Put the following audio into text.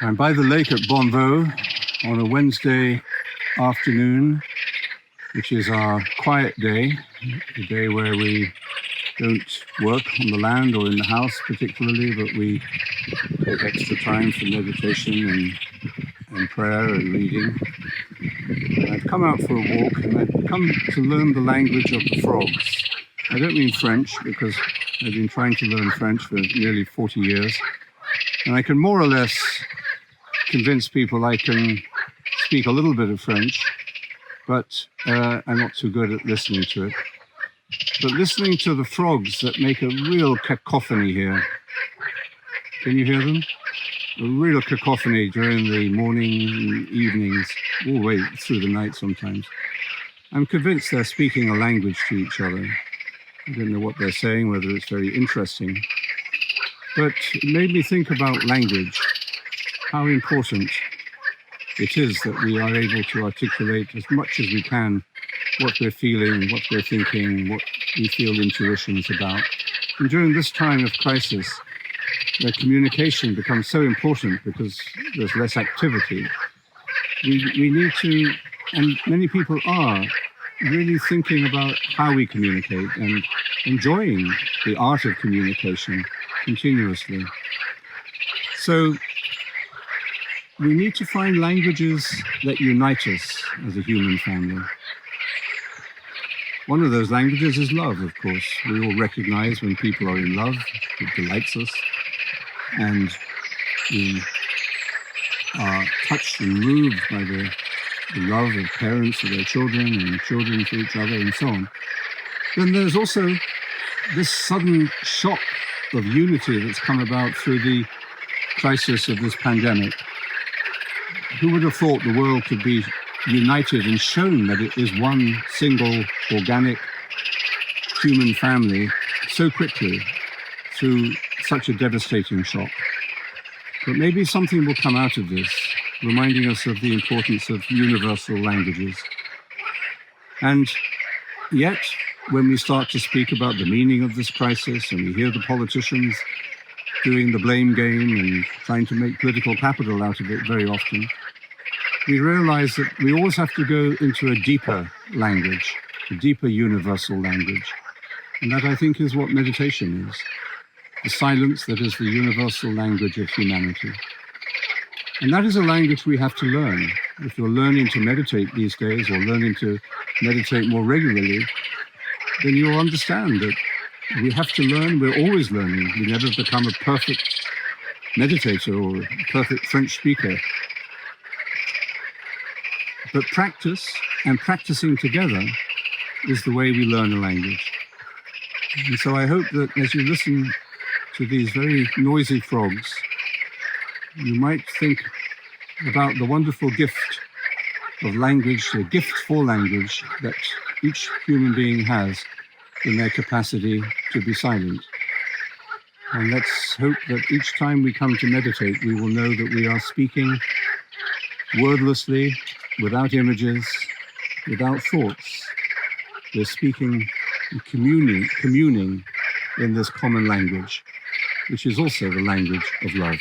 I'm by the lake at Bonvaux on a Wednesday afternoon, which is our quiet day, the day where we don't work on the land or in the house particularly, but we take extra time for meditation and prayer and reading. And I've come out for a walk and I've come to learn the language of the frogs. I don't mean French, because I've been trying to learn French for nearly 40 years. And I can more or less convince people I can speak a little bit of French, but I'm not too good at listening to it. But listening to the frogs that make a real cacophony here. Can you hear them? A real cacophony during the morning and evenings, all the way through the night sometimes. I'm convinced they're speaking a language to each other. I don't know what they're saying, whether it's very interesting. But it made me think about language, how important it is that we are able to articulate as much as we can what we're feeling, what we're thinking, what we feel intuitions about. And during this time of crisis, where communication becomes so important because there's less activity, we need to, and many people are, really thinking about how we communicate and enjoying the art of communication continuously. So we need to find languages that unite us as a human family. One of those languages is love, of course. We all recognize when people are in love, it delights us. And we are touched and moved by the love of parents for their children and children for each other and so on. Then there's also this sudden shock of unity that's come about through the crisis of this pandemic. Who would have thought the world could be united and shown that it is one single organic human family so quickly through such a devastating shock? But maybe something will come out of this, reminding us of the importance of universal languages. And yet, when we start to speak about the meaning of this crisis and we hear the politicians doing the blame game and trying to make political capital out of it very often, we realize that we always have to go into a deeper language, a deeper universal language. And that, I think, is what meditation is. The silence that is the universal language of humanity. And that is a language we have to learn. If you're learning to meditate these days or learning to meditate more regularly, then you'll understand that we have to learn. We're always learning. We never become a perfect meditator or a perfect French speaker. But practice and practicing together is the way we learn a language. And so I hope that as you listen to these very noisy frogs, you might think about the wonderful gift of language, the gift for language that each human being has in their capacity to be silent. And let's hope that each time we come to meditate, we will know that we are speaking wordlessly, without images, without thoughts. We're speaking and communing in this common language, which is also the language of love.